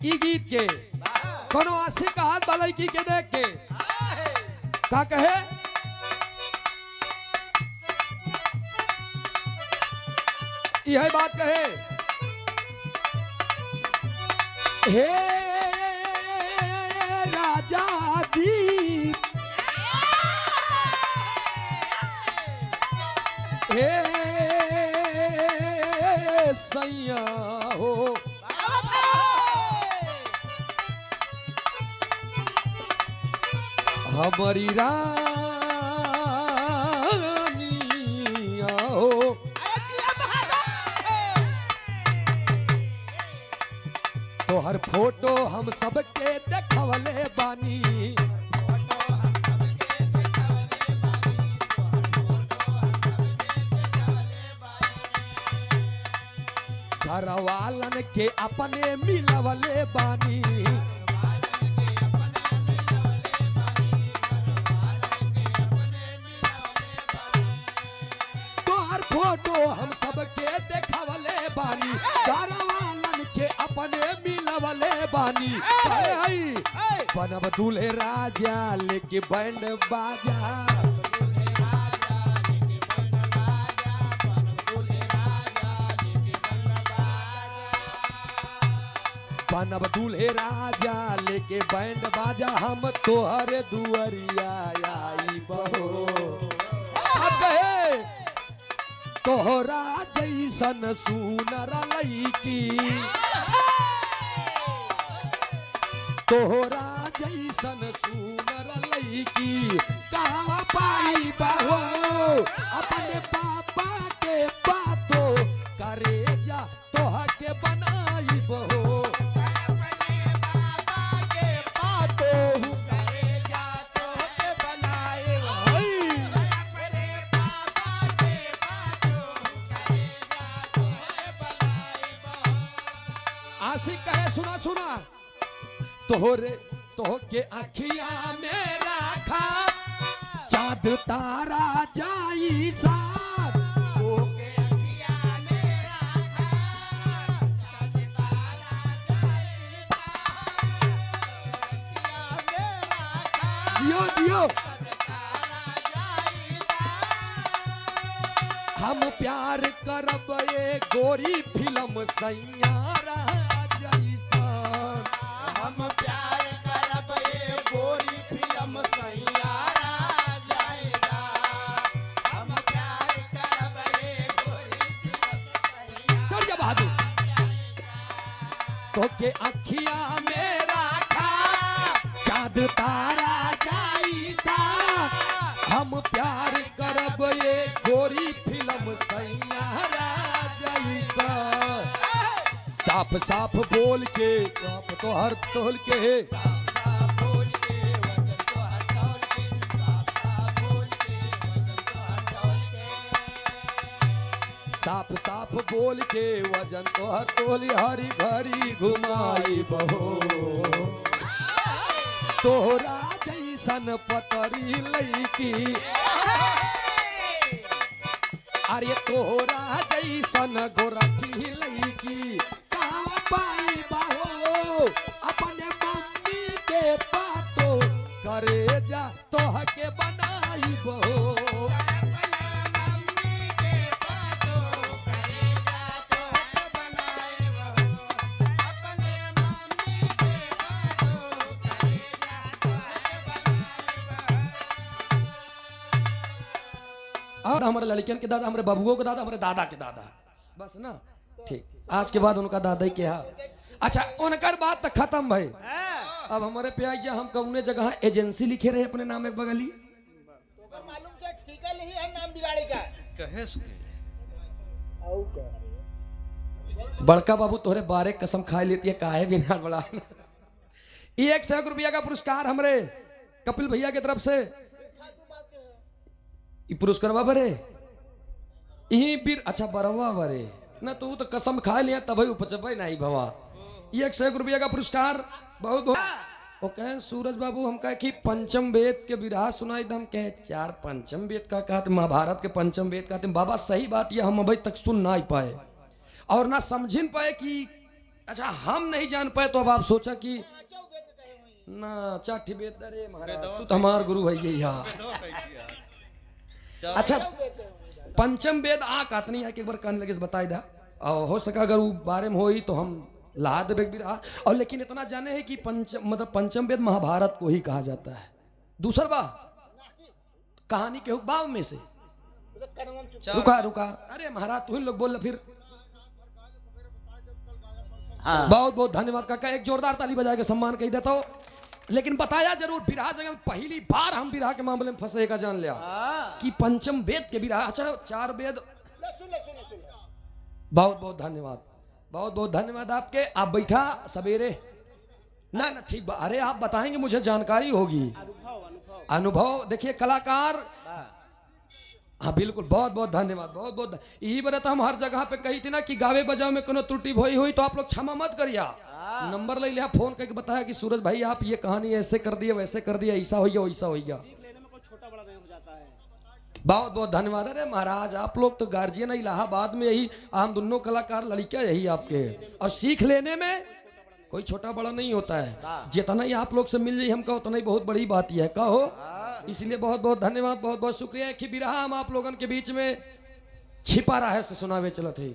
ई गीत के कोनो आशिक का हाथ बालाई की के देख के का कहे यह बात कहे हे राजा जी हे सैया हो हमारी रानिया हो तो हर फोटो हम सबके देखवले बानी घरवालन के अपने मिलवले बानी तोहर फोटो हम सबके देखवले बानी घरवालन के अपने मिलवले बानी बनब दूल्हे राजा लेके बैंड बाजा बनब दूल्हे राजा लेके बैंड बाजा हम तोहरे दुअरिया आई बहो तोहरा जैसन सुनर लईकी तोहरा जैसन सुनर लईकी कहाँ पाई बहो अपने पापा के बातो करे जा तोह के बनाई बहो आशिक कहे सुना सुना तोहरे तोह के अखिया में रखा चाँद तारा जाई साथ जियो जियो हम प्यार करब ये गोरी फिल्म सैयारा हम प्यार करब ये गोरी फिल्म सैयारा जाएगा हम प्यार करब ये गोरी कर जा बहादुर तो के अखिया में रखा चाँद तारा जाईसा हम प्यार करब ये गोरी फिल्म सैयारा जाईसा साफ साफ बोल के तो हर तोल के साफ साफ बोल के वजन तो हर तोली हरी भरी घुमाई बहो तोहरा जैसन पतरी लईकी अरे तोहरा जैसन गोरखी लईकी पाई बहो अपने मम्मी के बातो करे जा तोह के बनाई बहो और हमारे लड़कियन के दादा हमारे बबुओं के दादा हमारे दादा के दादा बस ना ठीक आज के बाद उनका दादा ही क्या अच्छा उनकर बात तक खत्म भाई अब हमारे पे आई हम कौने जगह एजेंसी लिखे रहे अपने नाम एक बगली तो मालूम क्या ठीक है नहीं है नाम बिगाड़ी का कहे बड़का बाबू तोहरे बारे कसम खा लेती है काहे बिना बड़ा 100 रुपया का पुरस्कार हमरे कपिल भैया की तरफ से पुरस्कार बरे यही फिर अच्छा बरवा बरे ना तू तो कसम खा लिया तब उपचबे नहीं भवा 100 रुपया का पुरस्कार बहुत वो कहे सूरज बाबू हम कहे कि पंचम वेद के विराह सुनाई हम कहे चार पंचम वेद का कहते महाभारत के पंचम वेद कहते बाबा सही बात यह हम अभी तक सुन ना पाए और ना समझ पाए कि अच्छा हम नहीं जान पाए तो अब आप सोचा कि अच्छा वेद के कहे हुई ना चाठी बेद अरे महाराज तू तो हमार गुरु है ये यार अच्छा वेद कहे हुई पंचम वेद आ कातनी है कि एक बार कान लगे से बताई दा और हो सका अगर वो बारे में होई तो हम ला देवे भी रहा और लेकिन इतना जाने है कि पंचम वेद महाभारत को ही कहा जाता है दूसर बा कहानी के बाव में से तो कनवम चुप रुका रुका अरे महाराज तू ही लोग बोल फिर हाँ बहुत बहुत धन्यवाद काका एक जोरदार ताली बजा के सम्मान कही देता हूँ लेकिन बताया जरूर विराह जगह पहली बार हम विराह के मामले में फंसे का जान लिया कि पंचम वेद के विराह अच्छा चार वेद ले सुन बहुत बहुत धन्यवाद बहुत बहुत धन्यवाद आपके आप बैठा सवेरे ना ना ठीक अरे आप बताएंगे मुझे जानकारी होगी अनुभव देखिए कलाकार हाँ बिल्कुल बहुत बहुत धन्यवाद बहुत बहुत यही बात हम हर जगह पे कही थी ना कि गावे बजाव में कोनो त्रुटि भई हुई तो आप लोग क्षमा मत करिया नंबर ले लिया फोन करके बताया कि सूरज भाई आप ये कहानी ऐसे कर दिया वैसे कर दिया ऐसा हो गया वैसा हो गया बहुत बहुत धन्यवाद अरे महाराज आप लोग तो गार्जियन इलाहाबाद में यही हम दोनों कलाकार लड़कियां यही आपके और सीख लेने में कोई छोटा बड़ा नहीं होता है जितना ही आप लोग से मिल जाए हमका उतना ही बहुत बड़ी बात ही है कहो इसलिए बहुत बहुत धन्यवाद बहुत बहुत शुक्रिया कि विराह हम आप लोगन के बीच में छिपा रहा है से सुनावे चलत है